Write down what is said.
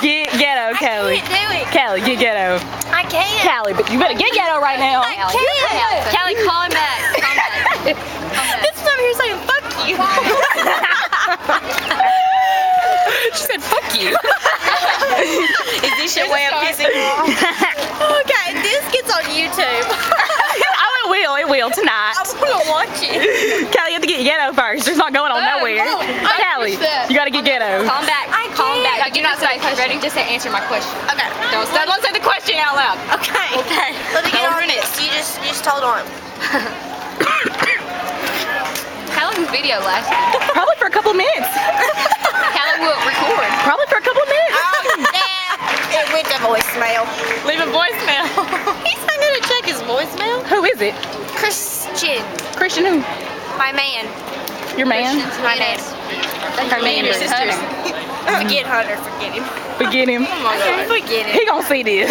Get ghetto, Callie. I can't do it. Callie, get ghetto. I can't. Callie, but you better get ghetto right now. I can't. Kelly, call him back. Call him back. This is over here saying fuck you. She said, fuck you. Is this your way of kissing? Okay, this gets on YouTube. Oh, it will tonight. I'm gonna watch it. Callie, you have to get ghetto first. It's not going on nowhere. Callie, you gotta get ghetto. Call him back. Call him back. Do not say ready. Just say answer my question. Okay. Don't say the question out loud. Okay. Okay. Let me get Don't on ruin it. this. You just hold on. How long is video lasting? Probably for a couple of minutes. How long will it record? Probably for a couple of minutes. Yeah. It went to voicemail. Leave a voicemail. He's not gonna check his voicemail. Who is it? Christian. Christian who? My man. Your man? My man. Her man Your is sisters. Forget Hunter. Forget him. Forget him. Forget him. He gonna see this.